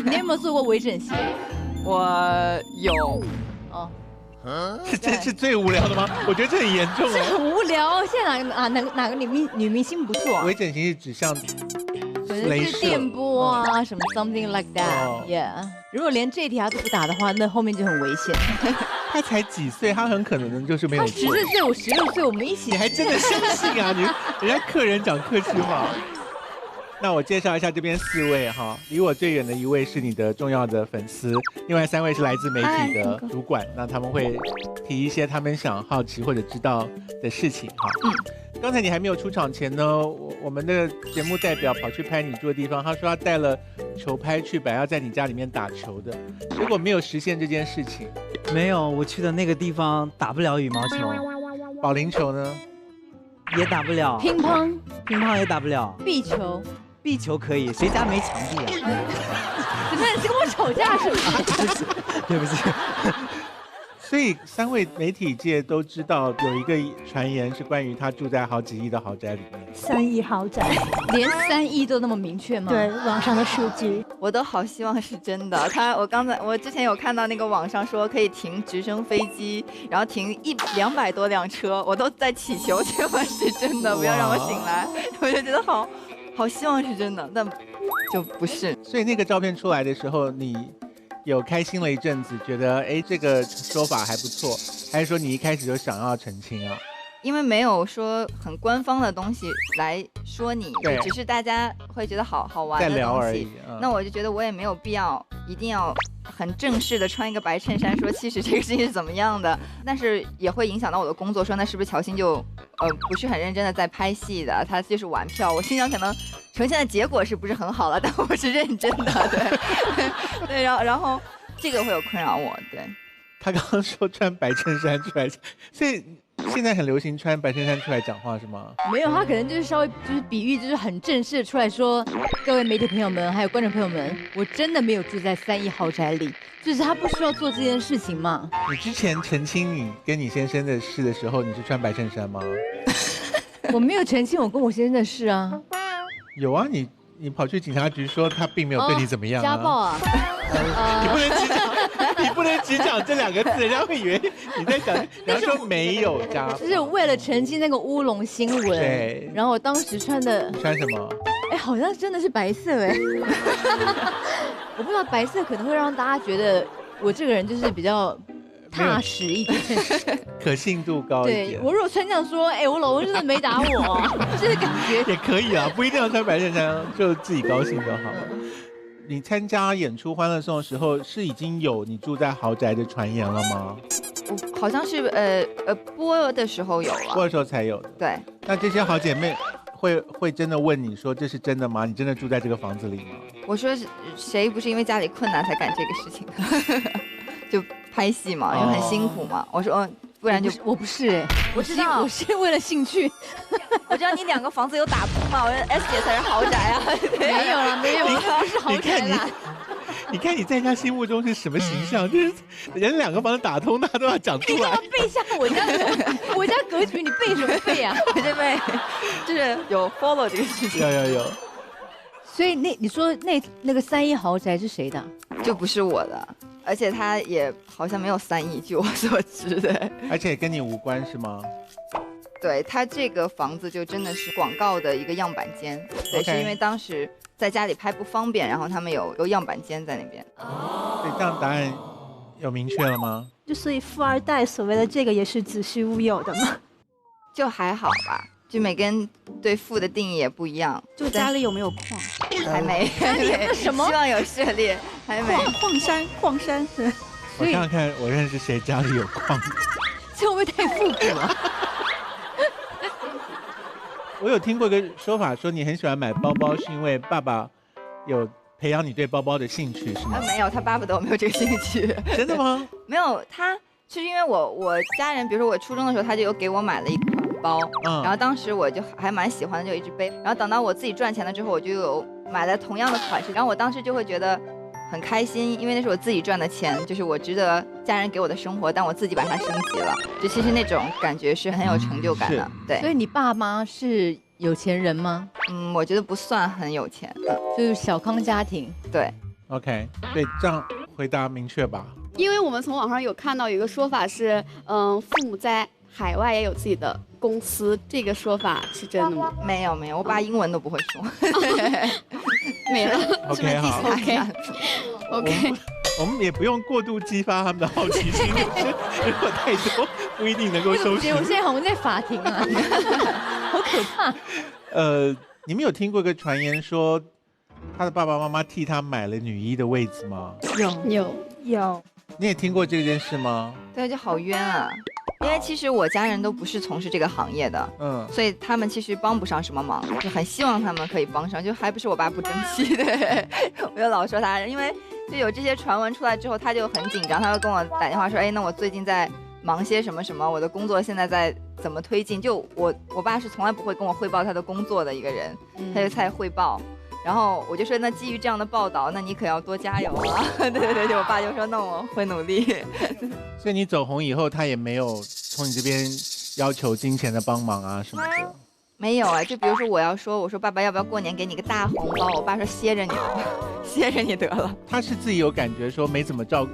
你有没有做过微整形？我有。哦，这是最无聊的吗？我觉得这很严重这很无聊。现在哪个女明星不做啊？微整形是指向可能是电波啊，什么 something like that。Yeah， 如果连这题他都不打的话，那后面就很危险。他才几岁，他很可能就是没有。他14岁，我16岁，我们一起。你还真的相信啊？人家客人讲客气话。那我介绍一下这边4位哈，离我最远的一位是你的重要的粉丝，另外3位是来自媒体的主管，那他们会提一些他们想好奇或者知道的事情哈。刚才你还没有出场前呢，我们的节目代表跑去拍你住的地方，他说他带了球拍去，本来要在你家里面打球的，结果没有实现这件事情。没有，我去的那个地方打不了羽毛球，保龄球呢也打不了，乒乓也打不了，壁球可以，谁家没墙壁啊？怎么你是跟我吵架是不是？对不起。所以3位媒体界都知道有一个传言是关于他住在好几亿的豪宅里面，3亿豪宅，连3亿都那么明确吗？对，网上的数据，我都好希望是真的。我之前有看到那个网上说可以停直升飞机，然后停200多辆车，我都在祈求这万是真的，不要让我醒来。我就觉得好希望是真的，但就不是。所以那个照片出来的时候，你有开心了一阵子，觉得这个说法还不错，还是说你一开始就想要澄清啊？因为没有说很官方的东西来说你，只是大家会觉得好玩的东西，在聊而已。那我就觉得我也没有必要一定要很正式的穿一个白衬衫说其实这个事情是怎么样的，但是也会影响到我的工作，说那是不是乔欣就不是很认真的在拍戏的，他就是玩票。我心想可能呈现的结果是不是很好了，但我是认真的，对对，然后这个会有困扰我。对，他刚刚说穿白衬衫出来，所以现在很流行穿白衬衫出来讲话是吗？没有，他可能就是稍微就是比喻，就是很正式的出来说，各位媒体朋友们，还有观众朋友们，我真的没有住在3亿豪宅里，就是他不需要做这件事情嘛。你之前澄清你跟你先生的事的时候，你是穿白衬衫吗？我没有澄清我跟我先生的事啊。有啊，你跑去警察局说他并没有对你怎么样啊？家暴啊！你不能只讲这2个字，人家会以为你在讲。然后说没有家暴，就是为了澄清那个乌龙新闻。对。然后我当时穿的穿什么？好像真的是白色我不知道白色可能会让大家觉得我这个人就是比较踏实一点，可信度高一点。对，我如果穿这样说，我老公真的没打我，这个感觉也可以啊，不一定要穿白衬衫，就自己高兴就好。你参加演出《欢乐颂》的时候，是已经有你住在豪宅的传言了吗？我好像是播的时候有了，播的时候才有的。对。那这些好姐妹会真的问你说这是真的吗？你真的住在这个房子里吗？我说谁不是因为家里困难才干这个事情就拍戏嘛，因为很辛苦嘛。我说不然就我不是我知道我是为了兴趣。我知道你2个房子有打通嘛，我说 S 姐才是豪宅啊。没有了，没有，不是豪宅啦。你看你在人家心目中是什么形象？就是人2个房子打通，他都要讲出来。你干嘛背下我家格局？你背什么背啊？我这背就是有 follow 这个事情。有。所以你说那个3亿豪宅是谁的？就不是我的，而且他也好像没有3亿，据我所知的。而且跟你无关是吗？对，他这个房子就真的是广告的一个样板间。对，是因为当时在家里拍不方便，然后他们有样板间在那边。对，这样答案有明确了吗？就所以富二代所谓的这个也是子虚乌有的吗？就还好吧，就每个人对富的定义也不一样。就家里有没有矿？还没。什么？希望有涉猎，还没。矿山。我想想看，我认识谁家里有矿？这会不会太复古了？我有听过一个说法，说你很喜欢买包包，是因为爸爸有培养你对包包的兴趣，是吗？没有，他巴不得我没有这个兴趣。真的吗？没有，他是因为我家人，比如说我初中的时候，他就有给我买了一款包，然后当时我就还蛮喜欢的，就一直背。然后等到我自己赚钱了之后，我就有买了同样的款式，然后我当时就会觉得很开心，因为那是我自己赚的钱，就是我值得家人给我的生活，但我自己把它升级了，就其实那种感觉是很有成就感的。对。所以你爸妈是有钱人吗？我觉得不算很有钱，就是小康家庭。对。OK， 对，这样回答明确吧？因为我们从网上有看到有一个说法是，父母在海外也有自己的公司，这个说法是真的吗？没有没有，我爸英文都不会说。没了。OK， 好 OK，我们也不用过度激发他们的好奇心，如果太多不一定能够收拾。我现在好像在法庭啊，好可怕。你们有听过一个传言说，他的爸爸妈妈替他买了女一的位子吗？有。你也听过这件事吗？对，就好冤啊！因为其实我家人都不是从事这个行业的，所以他们其实帮不上什么忙，就很希望他们可以帮上，就还不是我爸不争气的，我就老说他，因为就有这些传闻出来之后，他就很紧张，他会跟我打电话说，哎，那我最近在忙些什么什么，我的工作现在在怎么推进？就我爸是从来不会跟我汇报他的工作的一个人，他就才汇报。然后我就说，那基于这样的报道，那你可要多加油啊！对，我爸就说，那我会努力。所以你走红以后，他也没有从你这边要求金钱的帮忙啊什么的？没有啊，就比如说我说爸爸要不要过年给你个大红包？我爸说歇着你，歇着你得了。他是自己有感觉说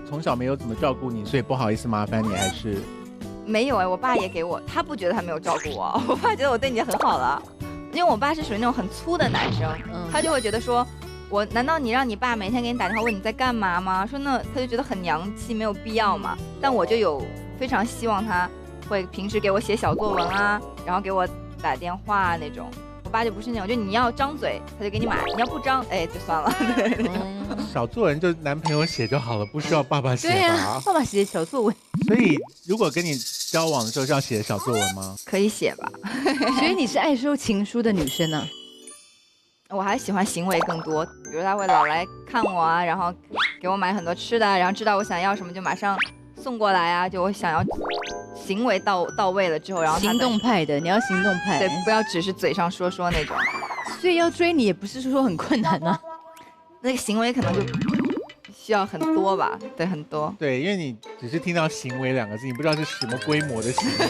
从小没有怎么照顾你，所以不好意思麻烦你，还是？没有哎，我爸也给我，他不觉得他没有照顾我，我爸觉得我对你很好了。因为我爸是属于那种很粗的男生，他就会觉得说，难道你让你爸每天给你打电话问你在干嘛吗？说那他就觉得很娘气，没有必要嘛。但我就有非常希望他会平时给我写小作文啊，然后给我打电话那种。我爸就不是那种，就你要张嘴他就给你买，你要不张，哎就算了。小作文就男朋友写就好了，不需要爸爸写吧？对呀，爸爸写小作文。所以如果跟你交往的时候是要写小作文吗？可以写吧。所以你是爱收情书的女生啊？我还喜欢行为更多，比如他会老来看我啊，然后给我买很多吃的，然后知道我想要什么就马上送过来啊，就我想要行为到位了之后，然后行动派的，你要行动派，对，不要只是嘴上说那种。所以要追你也不是说很困难啊，那个行为可能就需要很多吧，对，很多。对，因为你只是听到行为两个字，你不知道是什么规模的行为，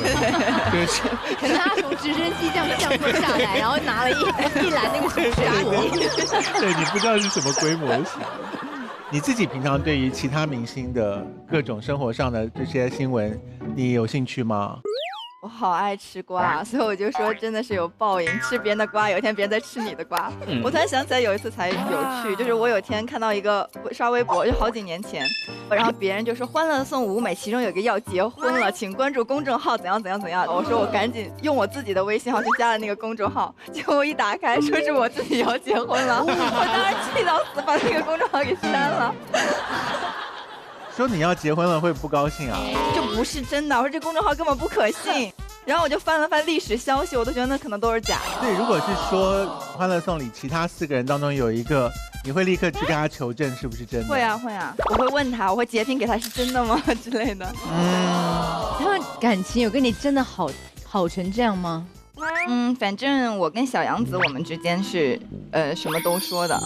就是可能他从直升机这样降落下来，然后拿了一篮那个水果，对，你不知道是什么规模的行为。你自己平常对于其他明星的各种生活上的这些新闻，你有兴趣吗？我好爱吃瓜，所以我就说真的是有报应，吃别人的瓜，有一天别人在吃你的瓜。我突然想起来有一次才有趣，就是我有天看到一个刷微博，就好几年前，然后别人就说欢乐颂舞美其中有一个要结婚了，请关注公众号怎样。我说我赶紧用我自己的微信号去加了那个公众号，结果我一打开说是我自己要结婚了，我当时气到死，把那个公众号给删了。说你要结婚了会不高兴啊？就不是真的，我说这公众号根本不可信。然后我就翻了翻历史消息，我都觉得那可能都是假的。对，如果是说欢乐颂里其他4个人当中有一个，你会立刻去跟他求证是不是真的？会啊，我会问他，我会截屏给他是真的吗之类的。他们感情有跟你真的好成这样吗？反正我跟小杨子我们之间是什么都说的。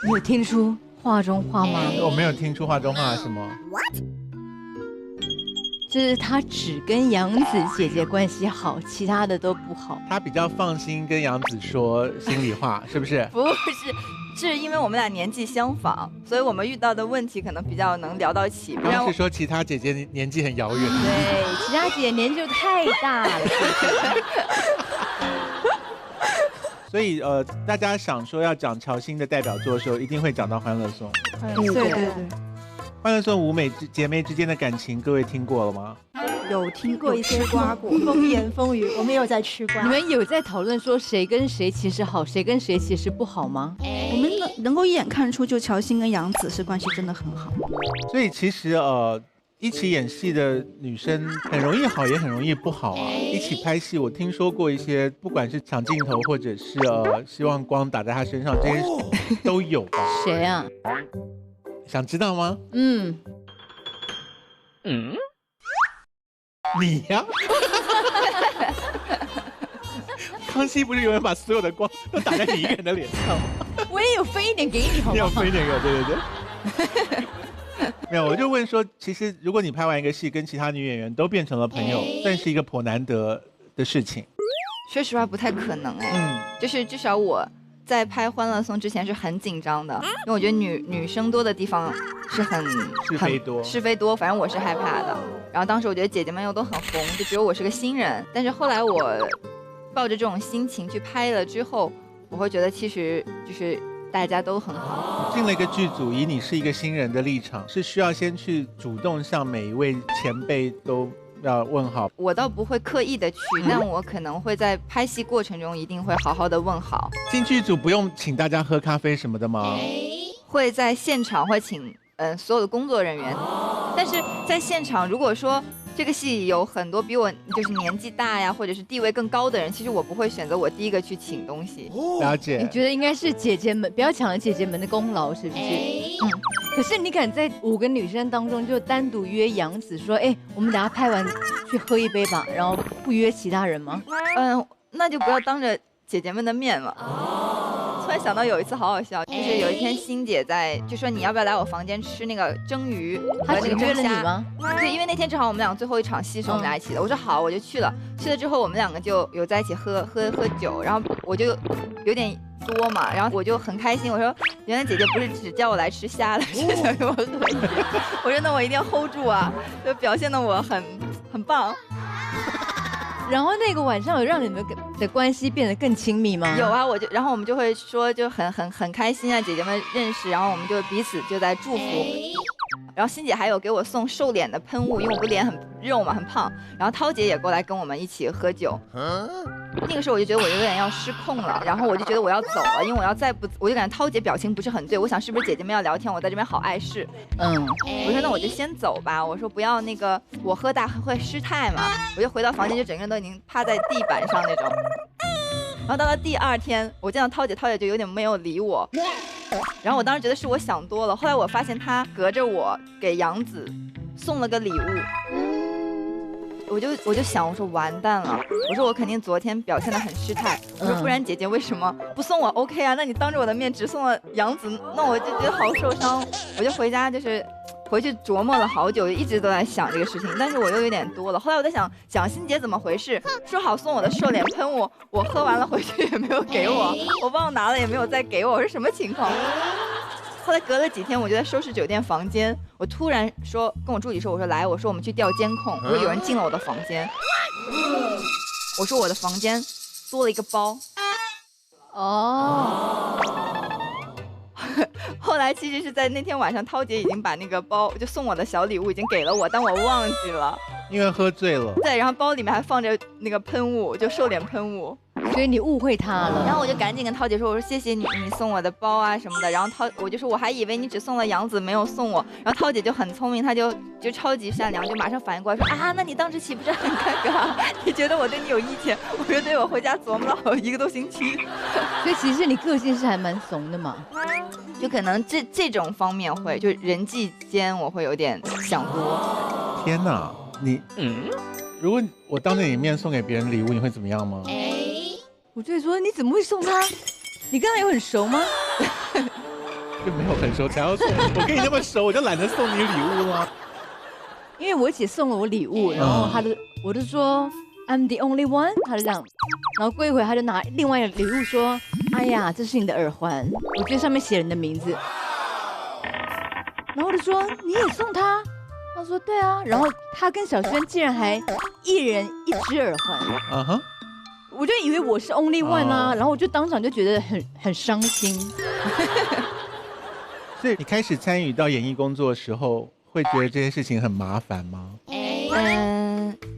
你有听出话中话吗？我没有听出话中话什么。就是他只跟杨子姐姐关系好，其他的都不好。他比较放心跟杨子说心里话，是不是？不是，是因为我们俩年纪相仿，所以我们遇到的问题可能比较能聊到一起。不是说其他姐姐年纪很遥远。对，其他姐年纪就太大了。所以大家想说要讲乔欣的代表作的时候，一定会讲到《欢乐颂》。对。欢乐颂舞美姐妹之间的感情，各位听过了吗？有听过一些瓜果，风言风语，我们有在吃瓜。你们有在讨论说谁跟谁其实好，谁跟谁其实不好吗？我们能够一眼看出，就乔欣跟杨紫是关系真的很好。所以其实一起演戏的女生很容易好，也很容易不好啊。一起拍戏，我听说过一些，不管是抢镜头，或者是希望光打在她身上，这些都有吧？谁啊？想知道吗？你呀、康熙不是永远把所有的光都打在你一个人的脸上吗？我也有分一点给你，好你不好？有分一点给我，对。没有，我就问说，其实如果你拍完一个戏，跟其他女演员都变成了朋友，算是一个颇难得的事情。说实话不太可能就是至少我在拍《欢乐颂》之前是很紧张的，因为我觉得女生多的地方是是非多，反正我是害怕的。然后当时我觉得姐姐们又都很红，就只有我是个新人。但是后来我抱着这种心情去拍了之后，我会觉得其实就是大家都很好。进了一个剧组，以你是一个新人的立场，是需要先去主动向每一位前辈都要问好。我倒不会刻意的去，但我可能会在拍戏过程中一定会好好的问好。进剧组不用请大家喝咖啡什么的吗？会在现场会请所有的工作人员，但是在现场如果说这个戏有很多比我就是年纪大呀，或者是地位更高的人，其实我不会选择我第一个去请东西。了解。你觉得应该是姐姐们不要抢了姐姐们的功劳，是不是？可是你敢在5个女生当中就单独约杨紫说，我们等下拍完去喝一杯吧，然后不约其他人吗？那就不要当着姐姐们的面了。突然想到有一次好好笑，就是有一天欣姐就说你要不要来我房间吃那个蒸鱼和那个约了蒸虾？你吗？对，因为那天正好我们俩最后一场戏是我们俩一起的。我说好，我就去了。去了之后我们2个就有在一起喝酒，然后我就有点多嘛，然后我就很开心。我说原来姐姐不是只叫我来吃虾的，是想跟我喝鱼。我说那我一定要 hold 住啊，就表现的我很棒。然后那个晚上有让你们的关系变得更亲密吗？有啊，然后我们就会说就很开心啊，姐姐们认识，然后我们就彼此就在祝福。然后欣姐还有给我送瘦脸的喷雾，因为我不脸很肉嘛，很胖。然后涛姐也过来跟我们一起喝酒。那个时候我就觉得我有点要失控了，然后我就觉得我要走了，因为我就感觉涛姐表情不是很对，我想是不是姐姐们要聊天，我在这边好碍事。我说那我就先走吧，我说不要那个我喝大会失态嘛，我就回到房间就整个人都已经趴在地板上那种。然后到了第2天，我见到涛姐就有点没有理我。然后我当时觉得是我想多了，后来我发现她隔着我给杨紫送了个礼物，我就想，我说完蛋了，我说我肯定昨天表现得很失态，我说不然姐姐为什么不送我 OK 啊？那你当着我的面只送了杨紫，那我就觉得好受伤，我就回家回去琢磨了好久，一直都在想这个事情，但是我又有点多了。后来我在想欣姐怎么回事，说好送我的瘦脸喷雾，我喝完了回去也没有给我忘拿了也没有再给我是什么情况？后来隔了几天，我就在收拾酒店房间，我突然跟我助理说，我说来，我说我们去调监控，我说有人进了我的房间，我说我的房间多了一个包。后来其实是在那天晚上，涛姐已经把那个包就送我的小礼物已经给了我，但我忘记了，因为喝醉了。对，然后包里面还放着那个喷雾，就瘦脸喷雾。所以你误会他了。然后我就赶紧跟涛姐说，我说谢谢你送我的包啊什么的。然后我就说我还以为你只送了杨紫没有送我。然后涛姐就很聪明，她就超级善良，就马上反应过来说啊，那你当时岂不是很尴尬？你觉得我对你有意见？我说对，我回家琢磨了好1个多星期。所以其实你个性是还蛮怂的嘛，就可能这种方面会，就人际间我会有点想多。天哪，如果我当着你面送给别人礼物，你会怎么样吗？我就会说你怎么会送他？你跟他有很熟吗？就没有很熟才要送，我跟你那么熟，我就懒得送你礼物了。因为我姐送了我礼物，然后我就说 I'm the only one， 他就这样，然后过一会他就拿另外一个礼物说，哎呀，这是你的耳环，我觉得上面写了你的名字。然后我就说你也送他？他说对啊，然后他跟小轩竟然还一人1只耳环。我就以为我是 only one 啊，然后我就当场就觉得很伤心。所以你开始参与到演艺工作的时候，会觉得这些事情很麻烦吗？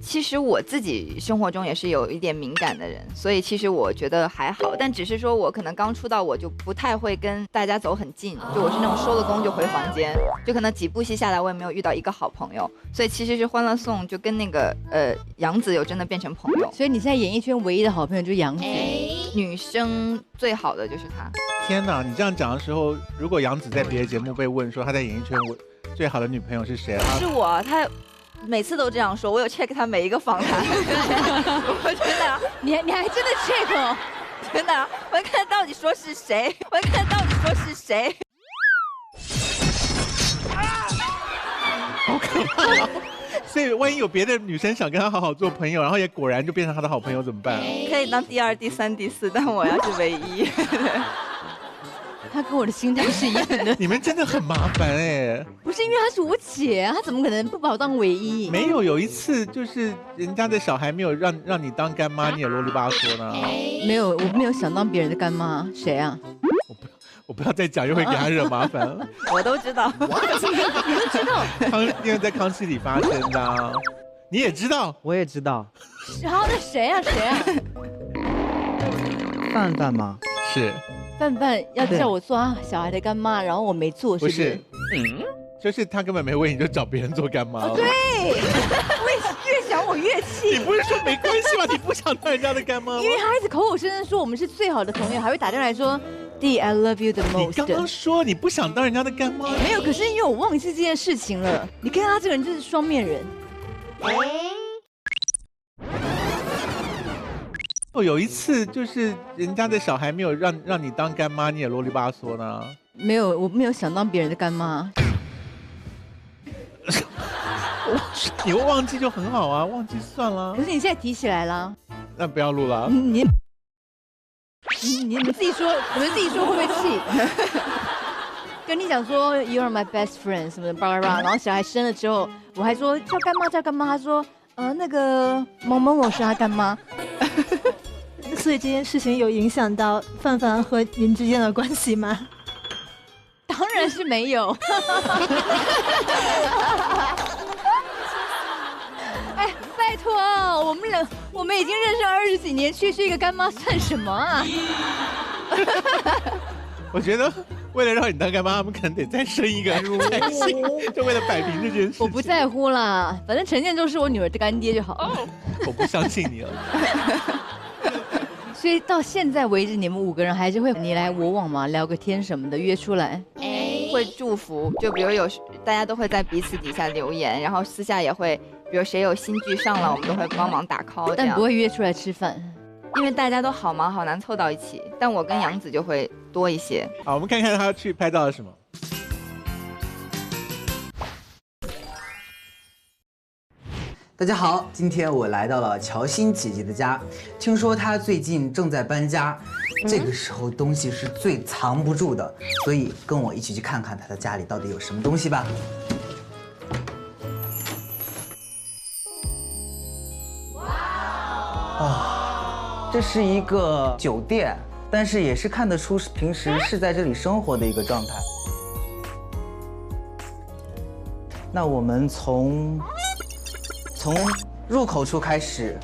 其实我自己生活中也是有一点敏感的人，所以其实我觉得还好，但只是说我可能刚出道，我就不太会跟大家走很近，就我是那种收了工就回房间，就可能几部戏下来我也没有遇到一个好朋友，所以其实是《欢乐颂》就跟那个杨紫有真的变成朋友。所以你现在演艺圈唯一的好朋友就是杨紫，女生最好的就是她。天哪，你这样讲的时候，如果杨紫在别的节目被问说她在演艺圈最好的女朋友是谁，是我，她每次都这样说，我有 check 他每一个访谈。我真的，你还真的 check 哦，真的，我要看到底说是谁，好可怕！所以万一有别的女生想跟他好好做朋友，然后也果然就变成他的好朋友怎么办？可以当第二、第三、第四，但我要是唯一。他跟我的心态是一样的。你们真的很麻烦哎。不是因为她是我姐啊，她怎么可能不把我当唯一？没有，有一次就是人家的小孩没有让你当干妈，你也啰里吧嗦呢。没有，我没有想当别人的干妈。谁啊？我不要再讲，又会给他惹麻烦了。我都知道，你都知道？因为在康熙里发生的啊，你也知道，我也知道。然后那谁啊？谁啊？范范吗？是。范范要叫我做他小孩的干妈，然后我没做，是不是？就是他根本没为你就找别人做干妈。对，我也越想我越气。你不是说没关系吗？你不想当人家的干妈吗？因为他一直口口声声说我们是最好的朋友，还会打电话来说弟 I love you the most。你刚刚说你不想当人家的干妈，没有，可是因为我忘记这件事情了。你看他这个人就是双面人。有一次就是人家的小孩没有让你当干妈，你也啰里吧嗦呢。没有，我没有想当别人的干妈。你忘记就很好啊，忘记算了。可是你现在提起来了，那不要录了。你们自己说，你们自己说会不会气？跟你讲说 You are my best friend 什么的，巴拉巴拉。然后小孩生了之后，我还说叫干妈叫干妈，他说那个某某某是他干妈。所以这件事情有影响到范范和您之间的关系吗？当然是没有。哎，拜托啊，我们已经认识20几年，区区一个干妈算什么啊？我觉得为了让你当干妈，他们可能得再生一个才行，就为了摆平这件事情。我不在乎啦，反正陈建州是我女儿的干爹就好。我不相信你了。所以到现在为止，你们5个人还是会你来我往嘛，聊个天什么的，约出来。会祝福，就比如大家都会在彼此底下留言，然后私下也会，比如谁有新剧上了，我们都会帮忙打 call， 但不会约出来吃饭，因为大家都好忙好难凑到一起。但我跟杨紫就会多一些。好，我们看看他去拍到了什么。大家好，今天我来到了乔欣姐姐的家，听说她最近正在搬家，这个时候东西是最藏不住的，所以跟我一起去看看她的家里到底有什么东西吧。哇，这是一个酒店，但是也是看得出平时是在这里生活的一个状态。那我们从入口处开始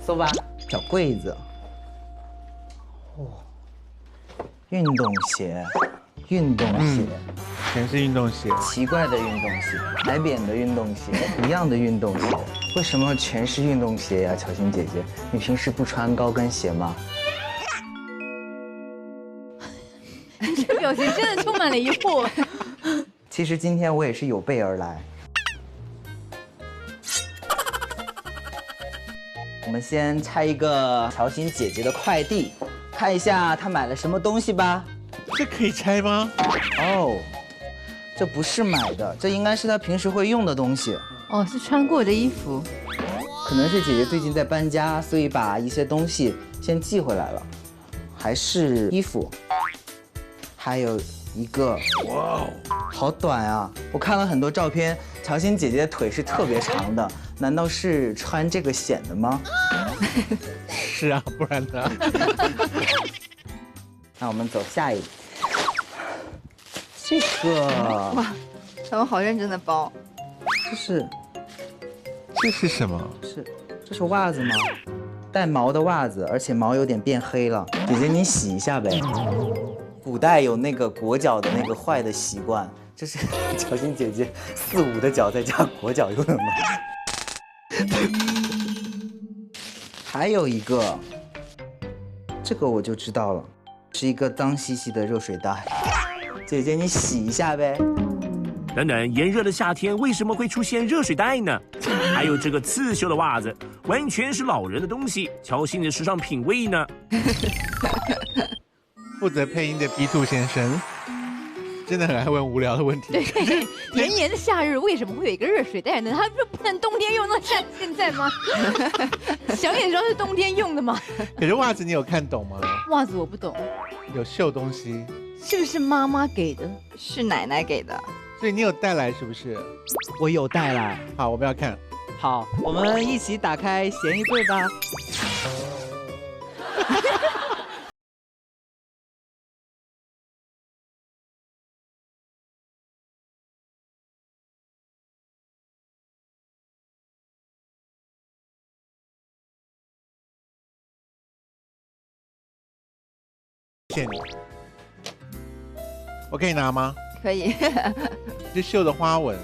搜吧，小柜子，哦，运动鞋，全是运动鞋，奇怪的运动鞋，海扁的运动鞋，一样的运动鞋，为什么全是运动鞋呀？乔欣姐姐，你平时不穿高跟鞋吗？你这表情真的充满了疑惑。其实今天我也是有备而来。我们先拆一个乔欣姐姐的快递，看一下她买了什么东西吧。这可以拆吗？哦，这不是买的，这应该是她平时会用的东西。哦，是穿过的衣服。可能是姐姐最近在搬家，所以把一些东西先寄回来了。还是衣服，还有一个，哇，好短啊！我看了很多照片，乔欣姐姐的腿是特别长的，难道是穿这个显的吗？是啊，不然呢？那我们走下一个，这个哇，他们好认真的包，这是什么？这是袜子吗？带毛的袜子，而且毛有点变黑了。姐姐你洗一下呗。古代有那个裹脚的那个坏的习惯，这是乔欣姐姐4、5的脚在家裹脚用的吗？还有一个，这个我就知道了，是一个脏兮兮的热水袋。姐姐你洗一下呗。等等，炎热的夏天为什么会出现热水袋呢？还有这个刺绣的袜子，完全是老人的东西。乔欣的时尚品味呢？负责配音的 B2 先生，真的很爱问无聊的问题。对，炎炎的夏日为什么会有一个热水袋呢？它不能冬天用，那像现在吗？想也知道是冬天用的嘛。可是袜子你有看懂吗？袜子我不懂，有绣东西，是不是妈妈给的？是奶奶给的。所以你有带来是不是？我有带来。好，我们要看。好，我们一起打开咸一对吧。谢谢你，我可以拿吗？可以。是绣的花纹。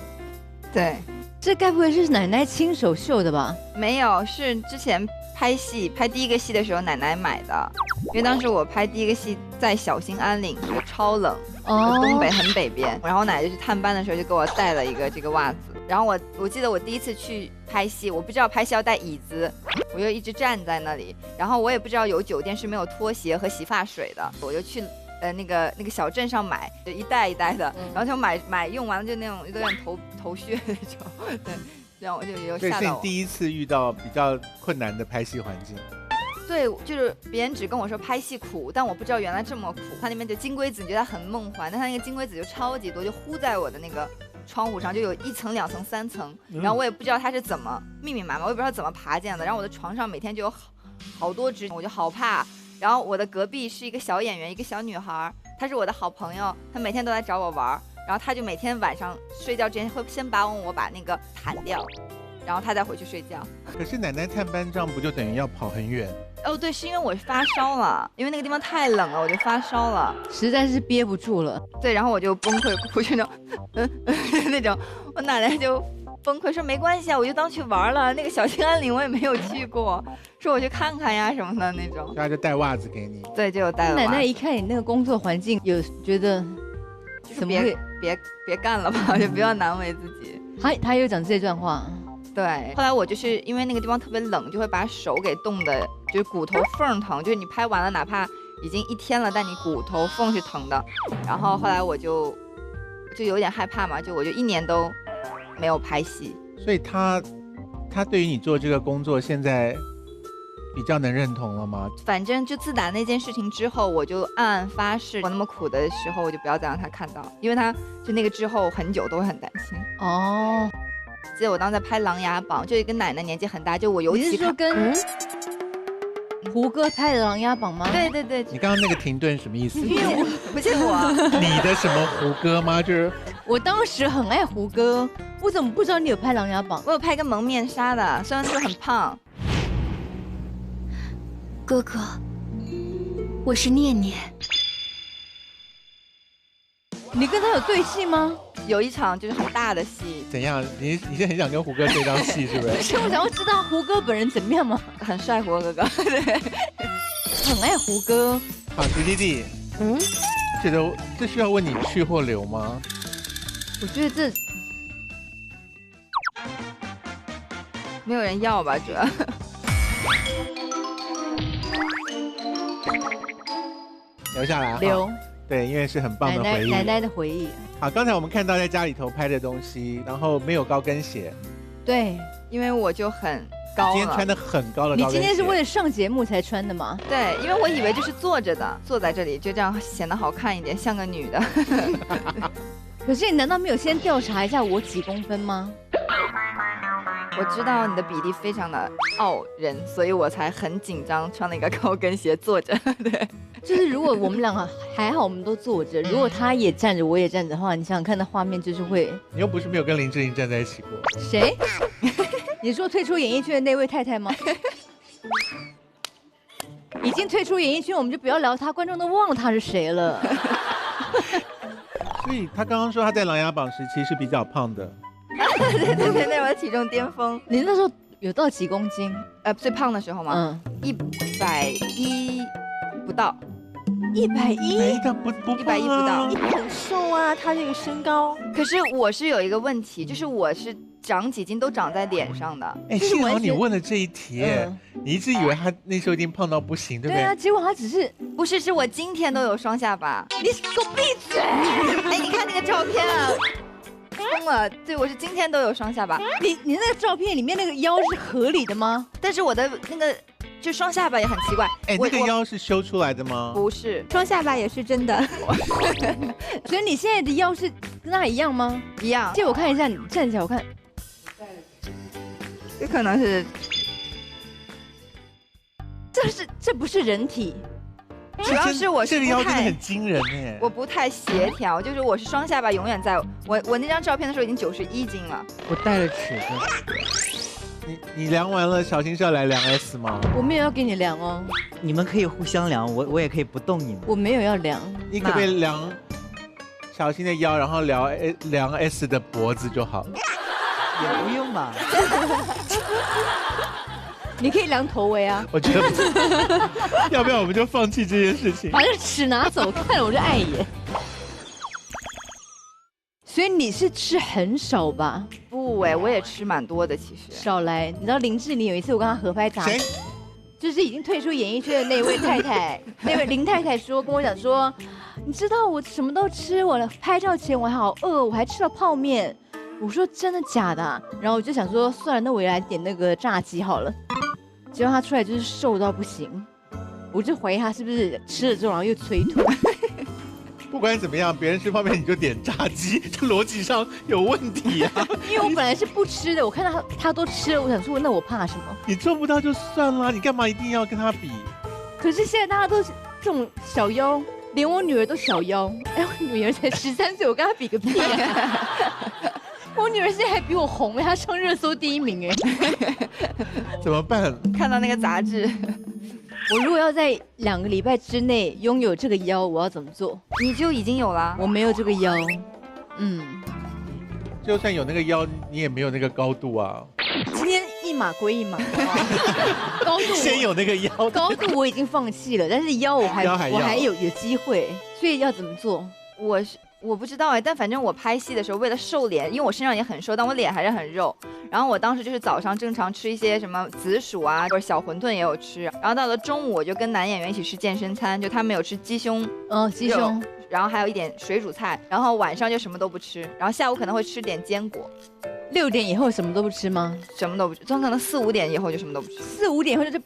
对，这该不会是奶奶亲手绣的吧？没有，是之前拍第一个戏的时候奶奶买的，因为当时我拍第一个戏在小兴安岭，就超冷，东北很北边，然后奶奶就去探班的时候就给我带了一个这个袜子，然后我记得我第一次去拍戏，我不知道拍戏要带椅子，我就一直站在那里，然后我也不知道有酒店是没有拖鞋和洗发水的，我就去那个小镇上买，就一袋一袋的，然后就买用完了就那种有点头屑那种，对，这样我就有吓到我。所以是你第一次遇到比较困难的拍戏环境。对，就是别人只跟我说拍戏苦，但我不知道原来这么苦。它那边的金龟子，你觉得很梦幻，但它那个金龟子就超级多，就糊在我的那个窗户上，就有1层、2层、3层，然后我也不知道它是怎么密密麻麻，我也不知道怎么爬进来的。然后我的床上每天就有好多只，我就好怕。然后我的隔壁是一个小演员，一个小女孩，她是我的好朋友，她每天都来找我玩，然后她就每天晚上睡觉之前会先把我把那个弹掉，然后她再回去睡觉。可是奶奶探班这样不就等于要跑很远？哦，对，是因为我发烧了，因为那个地方太冷了，我就发烧了，实在是憋不住了。对，然后我就崩溃哭，就那种，那种，我奶奶就崩溃说没关系啊，我就当去玩了，那个小兴安岭我也没有去过，说我去看看呀什么的那种。他就带袜子给你。对，就有带了。奶奶一看你那个工作环境，有觉得怎么会别干了吧，就不要难为自己。他有讲这段话。对，后来我就是因为那个地方特别冷，就会把手给冻的，就是骨头缝疼，就是你拍完了，哪怕已经1天了，但你骨头缝是疼的。然后后来我就有点害怕嘛，我就1年都没有拍戏。所以他对于你做这个工作现在比较能认同了吗？反正就自打那件事情之后，我就暗暗发誓，我那么苦的时候，我就不要再让他看到，因为他就那个之后很久都会很担心。哦。记得我当时在拍《琅琊榜》，就跟奶奶年纪很大，就我尤其你是说跟胡歌拍的《琅琊榜》吗？对对对。你刚刚那个停顿什么意思？因为我不是我。你的什么胡歌吗？就是我当时很爱胡歌，我怎么不知道你有拍《琅琊榜》？我有拍一个蒙面纱的，虽然说很胖。哥哥，我是念念。你跟他有对戏吗？有一场就是很大的戏。怎样？你现在很想跟胡歌对张戏是不是？是我想要知道胡歌本人怎么样吗？很帅，胡歌哥哥。对，很爱胡歌。好，徐弟弟，觉得这需要问你去或留吗？我觉得这没有人要吧，主要。留下来。留。对，因为是很棒的回忆。奶奶的回忆。好，刚才我们看到在家里头拍的东西，然后没有高跟鞋。对，因为我就很高了。今天穿的很高的高跟鞋。你今天是为了上节目才穿的吗？对，因为我以为就是坐着的，坐在这里就这样显得好看一点，像个女的。可是你难道没有先调查一下我几公分吗？我知道你的比例非常的傲人，所以我才很紧张，穿了一个高跟鞋坐着。对，就是如果我们两个还好，我们都坐着，如果他也站着，我也站着的话，你想想看，那画面就是会。你又不是没有跟林志玲站在一起过。谁？你说退出演艺圈的那位太太吗？已经退出演艺圈，我们就不要聊他，观众都忘了他是谁了。所以他刚刚说他在《琅琊榜》时期是比较胖的。对对对，那是我的体重巅峰。你那时候有到几公斤？最胖的时候吗？110不到。110？不110不到。你很瘦啊，他这个身高。可是我是有一个问题，就是我是长几斤都长在脸上的。哎，幸好你问了这一题，你一直以为他那时候已经胖到不行，对不对？对啊，结果他只是不是，是我今天都有双下巴。你给我闭嘴！哎，你看那个照片啊，疯了。对，我是今天都有双下巴。你那个照片里面那个腰是合理的吗？但是我的那个就双下巴也很奇怪。哎，那个腰是修出来的吗？不是，双下巴也是真的。所以你现在的腰是跟他一样吗？一样。借我看一下，你站起来我看。这可能是，这不是人体。主要是我这个腰真的很惊人哎，我不太协调，就是我是双下巴永远在我那张照片的时候已经91斤了。我带了尺子。你量完了，小新是要来量 S 吗？我没有要给你量哦。你们可以互相量，我也可以不动你们。我没有要量。你可不可以量小新的腰，然后量 S 的脖子就好了？也不用吧。你可以量头围啊。我觉得要不要我们就放弃这件事情？把这尺拿走，看了我就碍眼。所以你是吃很少吧？不哎，我也吃蛮多的，其实。少来，你知道林志玲有一次我跟她合拍杂志，就是已经退出演艺圈的那位太太，那位林太太跟我讲说，你知道我什么都吃，我拍照前我还好饿，我还吃了泡面。我说真的假的啊？然后我就想说算了，那我也来点那个炸鸡好了。结果他出来就是瘦到不行，我就怀疑他是不是吃了之后然后又催吐。不管怎么样，别人吃泡面你就点炸鸡，这逻辑上有问题啊！因为我本来是不吃的，我看到他都吃了，我想说那我怕什么？你做不到就算了，你干嘛一定要跟他比？可是现在大家都是这种小腰，连我女儿都小腰。哎，我女儿才13岁，我跟她比个屁啊！我女儿现在还比我红，她上热搜第1名哎！怎么办？看到那个杂志，我如果要在2个礼拜之内拥有这个腰，我要怎么做？你就已经有了。我没有这个腰，就算有那个腰，你也没有那个高度啊。今天一码归一码，高度先有那个腰，高度我已经放弃了，但是腰我还有机会，所以要怎么做？我不知道哎，但反正我拍戏的时候为了瘦脸，因为我身上也很瘦，但我脸还是很肉。然后我当时就是早上正常吃一些什么紫薯啊，或者小馄饨也有吃。然后到了中午我就跟男演员一起吃健身餐，就他们有吃鸡胸，鸡胸，然后还有一点水煮菜。然后晚上就什么都不吃，然后下午可能会吃点坚果。6点以后什么都不吃吗？什么都不吃，可能4、5点以后就什么都不吃。4、5点以后就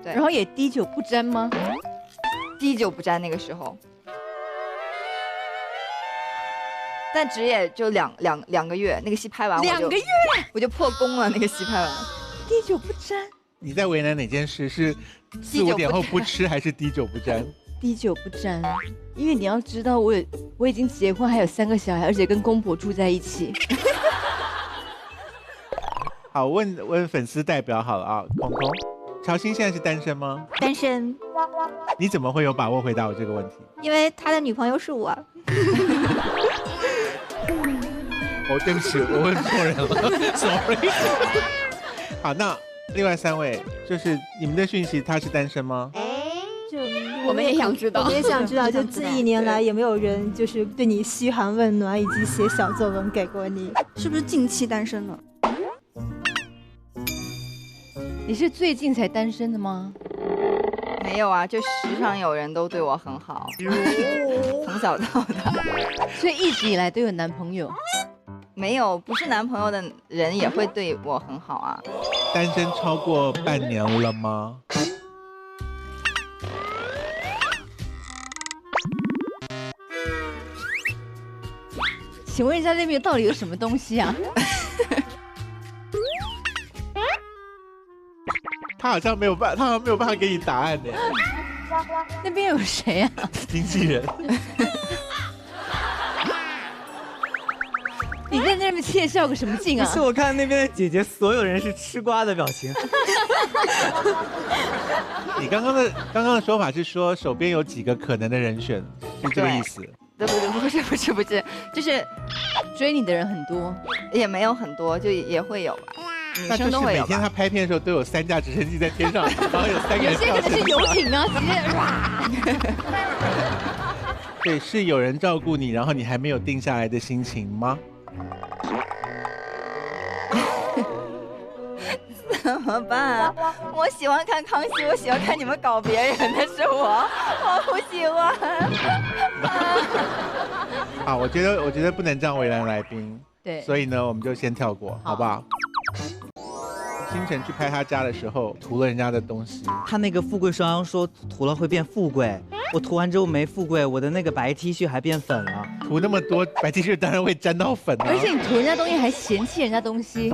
对，然后也滴酒不沾吗？滴酒不沾那个时候。但只也就两个月，那个戏拍完2个月我就破功了。那个戏拍完，滴酒不沾。你在为难哪件事？是4、5点后不吃，还是滴酒不沾？滴酒不沾，因为你要知道，我已经结婚，还有3个小孩，而且跟公婆住在一起。好，问粉丝代表好了啊，空空，乔欣现在是单身吗？单身。你怎么会有把握回答我这个问题？因为他的女朋友是我。哦，对不起，我问错人了，sorry。好，那另外3位，就是你们的讯息，他是单身吗？就我们也想知道，我们也想知道，就这1年来有没有人就是对你嘘寒问暖，以及写小作文给过你？是不是近期单身了？你是最近才单身的吗？没有啊，就时常有人都对我很好，从小到大，所以一直以来都有男朋友。没有，不是男朋友的人也会对我很好啊。单身超过半年了吗？请问一下那边到底有什么东西啊？他好像没有办法给你答案呢。那边有谁啊？经纪人。你在那边窃笑个什么劲啊？不是，我看那边的姐姐，所有人是吃瓜的表情。你刚刚的说法是说手边有几个可能的人选，是这个意思？不是，就是追你的人很多，也没有很多，就也会有吧。女生都会有吧。每天他拍片的时候都有3架直升机在天上，然后有3个人。有些可能是游艇啊，直接对，是有人照顾你，然后你还没有定下来的心情吗？怎么办啊？我喜欢看康熙，我喜欢看你们搞别人的是我不喜欢。好，我觉得不能这样为难来宾。对，所以呢，我们就先跳过，好不好？清晨去拍他家的时候，涂了人家的东西。他那个富贵双阳说涂了会变富贵，我涂完之后没富贵，我的那个白 T 恤还变粉了。涂那么多白 T 恤，当然会沾到粉啊。而且你涂人家东西还嫌弃人家东西。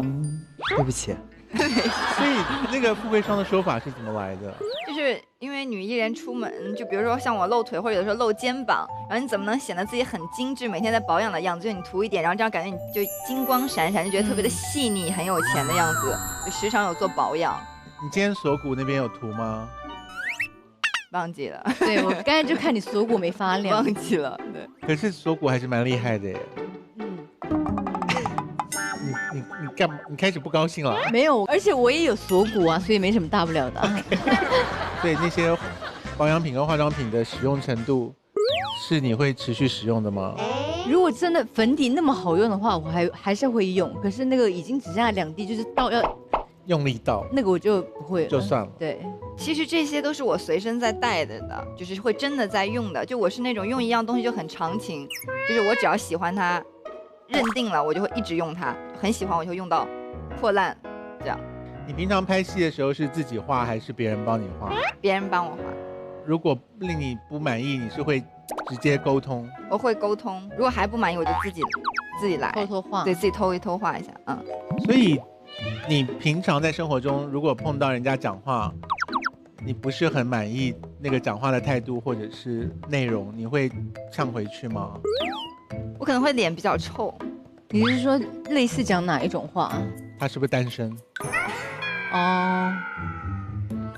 对不起。所以那个富贵霜的说法是怎么来的？就是因为女艺人出门，就比如说像我露腿，或者有的时候露肩膀，然后你怎么能显得自己很精致，每天在保养的样子？就你涂一点，然后这样感觉你就金光闪闪，就觉得特别的细腻，很有钱的样子，就时常有做保养。你今天锁骨那边有涂吗？忘记了。对，我刚才就看你锁骨没发亮，忘记了。对。可是锁骨还是蛮厉害的耶。你干嘛？你开始不高兴了？没有，而且我也有锁骨啊，所以没什么大不了的。所以那些保养品跟化妆品的使用程度，是你会持续使用的吗？如果真的粉底那么好用的话，我还是会用。可是那个已经只剩下2滴，就是倒要用力倒，那个我就不会了，就算了。对，其实这些都是我随身在带的，就是会真的在用的。就我是那种用一样东西就很长情，就是我只要喜欢它。认定了，我就会一直用它，很喜欢我就用到破烂，这样。你平常拍戏的时候是自己画还是别人帮你画？别人帮我画。如果令你不满意，你是会直接沟通？我会沟通，如果还不满意，我就自己来，偷偷画，对自己偷画一下，所以你平常在生活中，如果碰到人家讲话，你不是很满意那个讲话的态度或者是内容，你会呛回去吗？我可能会脸比较臭。你是说类似讲哪一种话？他是不是单身？哦。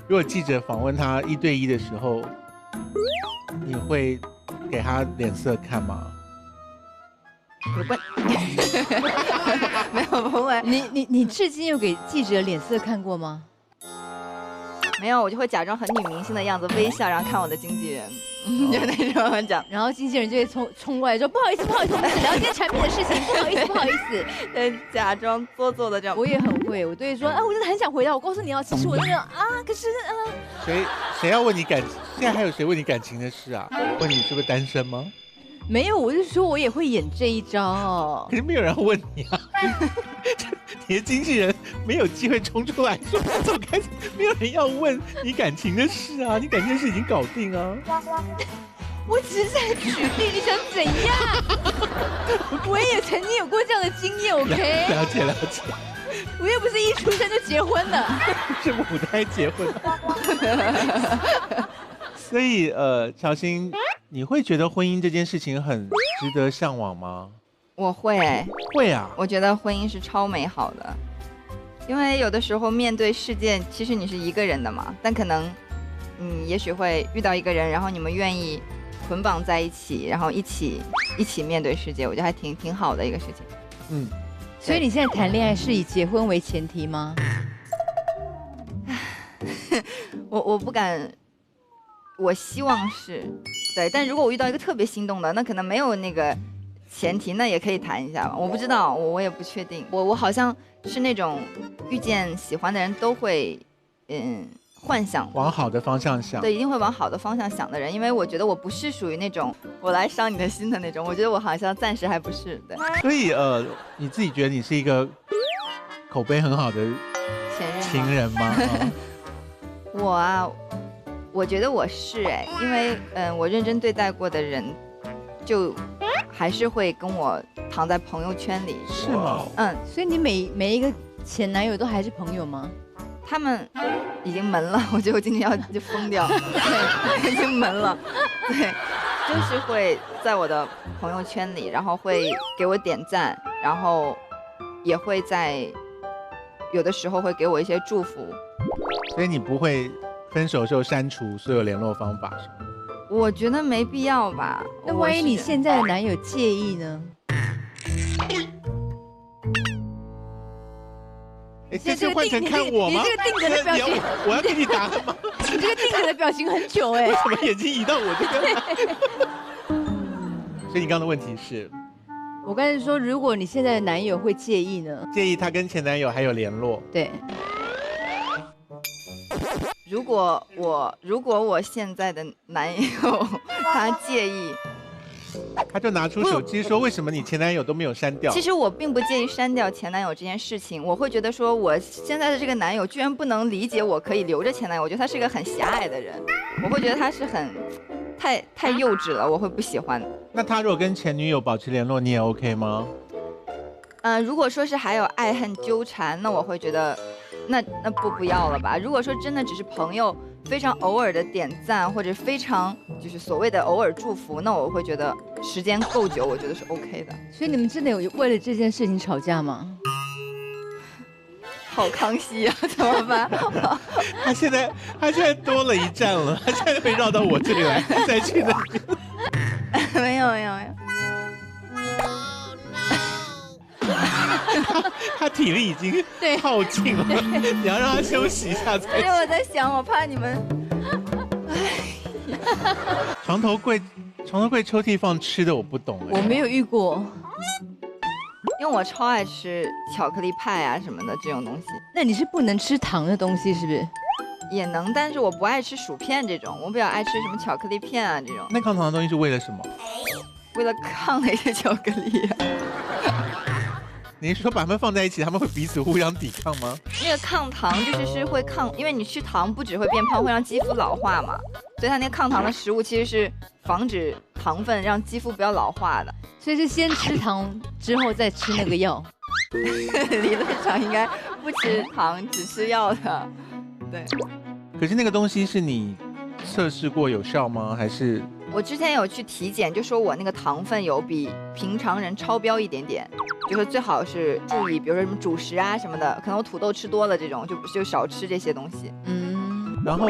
如果记者访问他1对1的时候，你会给他脸色看吗？没有，不会。你至今有给记者脸色看过吗？没有，我就会假装很女明星的样子，微笑，然后看我的经纪人。就那种讲，然后经纪人就会冲过来说：“不好意思，我们只聊今天产品的事情，不好意思。”假装做作的这样。我也很会，我都会说：“啊，我真的很想回答。我告诉你哦，其实我那个可是谁要问你感情？现在还有谁问你感情的事啊？问你是不是单身吗？没有，我是说我也会演这一招。可是没有人问你啊。你的经纪人没有机会冲出来说走开，没有人要问你感情的事啊，你感情的事已经搞定啊。我只是在举例，你想怎样？我也曾经有过这样的经验 ，OK？ 了解。我又不是一出生就结婚的，是母胎结婚。所以乔欣，你会觉得婚姻这件事情很值得向往吗？我会啊，我觉得婚姻是超美好的，因为有的时候面对世界，其实你是一个人的嘛，但可能你也许会遇到一个人，然后你们愿意捆绑在一起，然后一起面对世界，我觉得还挺好的一个事情。所以你现在谈恋爱是以结婚为前提吗？我不敢，我希望是，对，但如果我遇到一个特别心动的，那可能没有那个前提，那也可以谈一下吧。我不知道，我也不确定。我好像是那种遇见喜欢的人都会，幻想往好的方向想。对，一定会往好的方向想的人，因为我觉得我不是属于那种我来伤你的心的那种。我觉得我好像暂时还不是。对。所以你自己觉得你是一个口碑很好的情人吗？我觉得我是因为我认真对待过的人，就还是会跟我躺在朋友圈里。是吗？所以你每一个前男友都还是朋友吗？他们已经闷了，我觉得我今天就疯掉，对，已经闷了，对，就是会在我的朋友圈里，然后会给我点赞，然后也会在有的时候会给我一些祝福。所以你不会分手时候删除所有联络方法是吗？我觉得没必要吧。那万一你现在的男友介意呢？这次换成看我吗？你这个定格的表情，我要给你答案吗？你这个定格的表情很久为什么眼睛移到我这个？所以你刚刚的问题是，我刚才说，如果你现在的男友会介意呢？介意他跟前男友还有联络？对。如果我现在的男友他介意，他就拿出手机说：“为什么你前男友都没有删掉？”其实我并不介意删掉前男友这件事情，我会觉得说，我现在的这个男友居然不能理解我可以留着前男友，我觉得他是一个很狭隘的人，我会觉得他是太幼稚了，我会不喜欢。那他如果跟前女友保持联络，你也 OK 吗？如果说是还有爱恨纠缠，那我会觉得，那不要了吧。如果说真的只是朋友，非常偶尔的点赞，或者非常就是所谓的偶尔祝福，那我会觉得时间够久，我觉得是 OK 的。所以你们真的有为了这件事情吵架吗？好康熙啊，怎么办？他现在多了一站了，他现在会绕到我这里来，再去那边。没有。他体力已经耗尽了，你要让他休息一下才行。因为我在想，我怕你们，床头柜抽屉放吃的，我不懂我没有遇过，因为我超爱吃巧克力派啊什么的这种东西。那你是不能吃糖的东西是不是？也能，但是我不爱吃薯片这种，我比较爱吃什么巧克力片啊这种。那抗糖的东西是为了什么？为了抗那些巧克力。你是说把它们放在一起，他们会彼此互相抵抗吗？那个抗糖是会抗，因为你吃糖不只会变胖，会让肌肤老化嘛。所以它那个抗糖的食物其实是防止糖分让肌肤不要老化的。所以是先吃糖之后再吃那个药。理论上应该不吃糖，只吃药的。对。可是那个东西是你测试过有效吗？还是？我之前有去体检，就说我那个糖分有比平常人超标一点点，就是最好是注意，比如说什么主食啊什么的，可能我土豆吃多了这种，就少吃这些东西。然后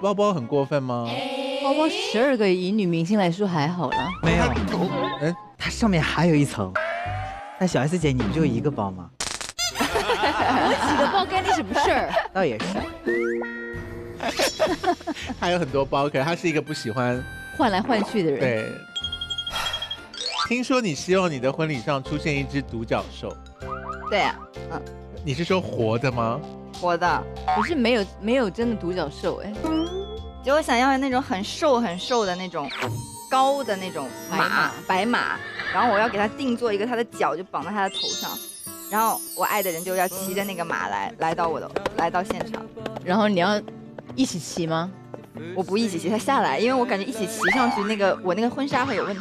包包很过分吗？包包12个以女明星来说还好啦。没有，它上面还有一层。那小 S 姐，你不就一个包吗？我几个包干你什么事儿？倒也是。他有很多包，可是他是一个不喜欢换来换去的人。对。听说你希望你的婚礼上出现一只独角兽。对呀，你是说活的吗？活的。可是没有真的独角兽哎。就我想要那种很瘦很瘦的那种高的那种白马，然后我要给它定做一个它的脚就绑在它的头上，然后我爱的人就要骑着那个马来到现场。然后你要一起骑吗？我不一起骑，他下来，因为我感觉一起骑上去我那个婚纱会有问题。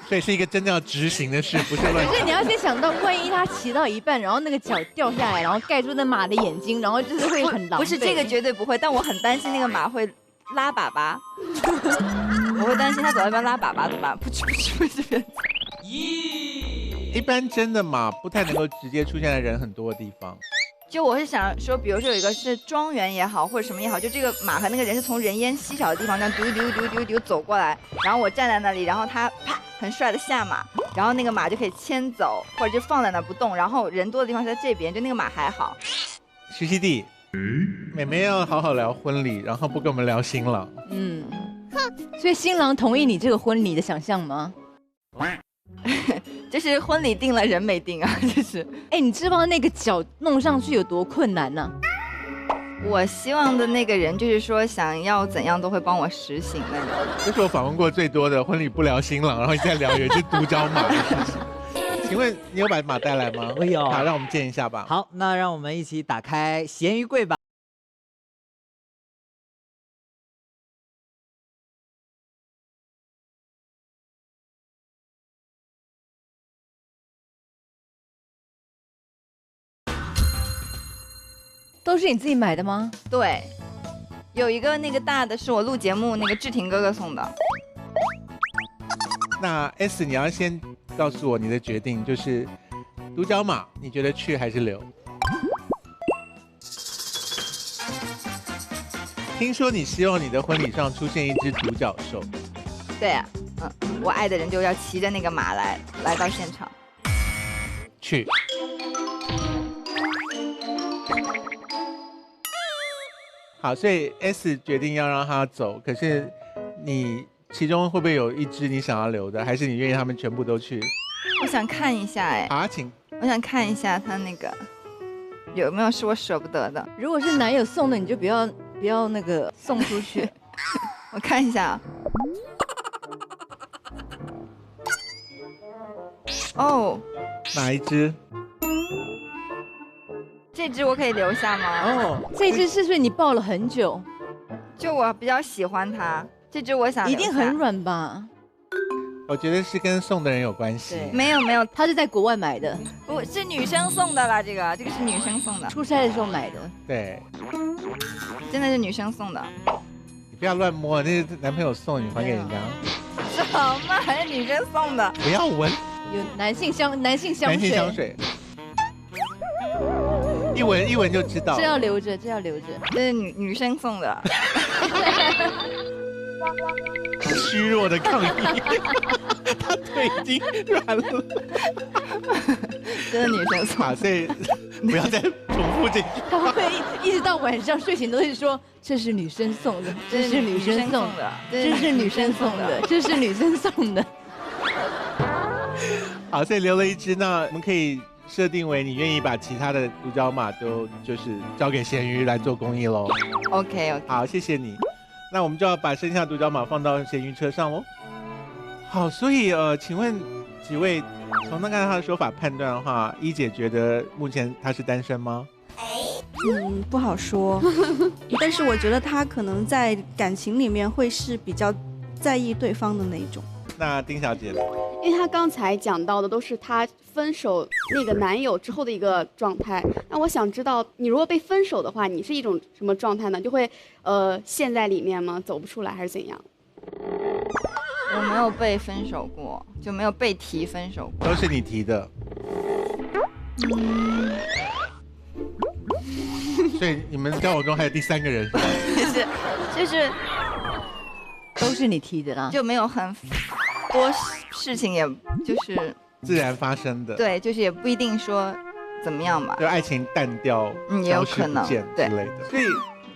所以是一个真的要执行的事，不是乱。可是你要先想到，万一他骑到一半，然后那个脚掉下来，然后盖住那马的眼睛，然后就是会很狼狈。不是这个绝对不会，但我很担心那个马会拉粑粑，我会担心他走到一半拉粑粑怎么办？不吃。一般真的马不太能够直接出现在人很多的地方。就我是想说，比如说有一个是庄园也好，或者什么也好，就这个马和那个人是从人烟稀少的地方这样丢走过来，然后我站在那里，然后他啪很帅的下马，然后那个马就可以牵走，或者就放在那不动，然后人多的地方是在这边，就那个马还好。徐熙娣，妹妹要好好聊婚礼，然后不跟我们聊新郎。所以新郎同意你这个婚礼的想象吗？就是婚礼定了，人没定啊，就是。你知道那个脚弄上去有多困难呢？我希望的那个人就是说想要怎样都会帮我实行那种。这是我访问过最多的婚礼不聊新郎，然后你在聊有一只独角马的事情。请问你有把马带来吗？我有。好，让我们见一下吧。好，那让我们一起打开咸鱼柜吧。都是你自己买的吗？对，有一个那个大的是我录节目那个志廷哥哥送的。那 S 你要先告诉我你的决定，就是独角马你觉得去还是留？听说你希望你的婚礼上出现一只独角兽。对啊，我爱的人就要骑着那个马来到现场。去。好，所以 S 决定要让他走，可是你其中会不会有一只你想要留的，还是你愿意他们全部都去？我想看一下哎。好，请。我想看一下他那个有没有是我舍不得的。如果是男友送的，你就不要那个送出去。我看一下。哦，哪一只？这只我可以留下吗？哦，这只是不是你抱了很久？就我比较喜欢它，这只我想留下。一定很软吧？我觉得是跟送的人有关系。没有，他是在国外买的，不是女生送的啦，这个是女生送的，出差的时候买的。对，真的是女生送的。你不要乱摸，那是男朋友送，你还给人家。什么？还是女生送的？不要闻。有男性香水。一闻就知道。这要留着。这是女生送的。虚弱的抗议，他腿已经软了。真的女生送的，所以不要再重复这句话。他会一直到晚上睡醒都是说这是女生送的，这是女生送的，这是女生送的，这是女生送的。好，所以留了一只，那我们可以设定为你愿意把其他的独角马都就是交给咸鱼来做公益喽。OK， 好，谢谢你。那我们就要把剩下独角马放到咸鱼车上喽。好，所以请问几位，从刚才他的说法判断的话，一姐觉得目前他是单身吗？不好说，但是我觉得他可能在感情里面会是比较在意对方的那一种。那丁小姐呢？因为他刚才讲到的都是他分手那个男友之后的一个状态，那我想知道，你如果被分手的话，你是一种什么状态呢？就会陷在里面吗？走不出来还是怎样？我没有被分手过，就没有被提分手过。都是你提的。所以你们交往中还有第三个人？就是都是你提的啦，就没有很多事情，也就是自然发生的。对，就是也不一定说怎么样吧，就爱情淡掉，也有可能之类的。所以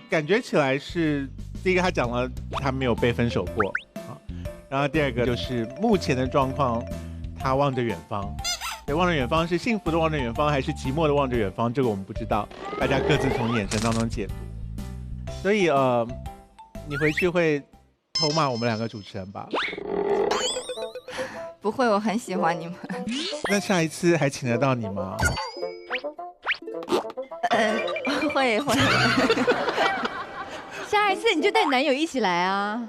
感觉起来是第一个，他讲了他没有被分手过啊，然后第二个就是目前的状况，他望着远方。对，望着远方是幸福的望着远方，还是寂寞的望着远方？这个我们不知道，大家各自从眼神当中解读。所以你回去会偷骂我们两个主持人吧？不会，我很喜欢你们。那下一次还请得到你吗？会。下一次你就带男友一起来啊。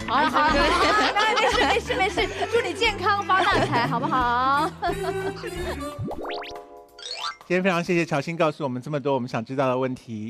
好了，没事，祝你健康发大财，好不好？今天非常谢谢乔欣告诉我们这么多我们想知道的问题。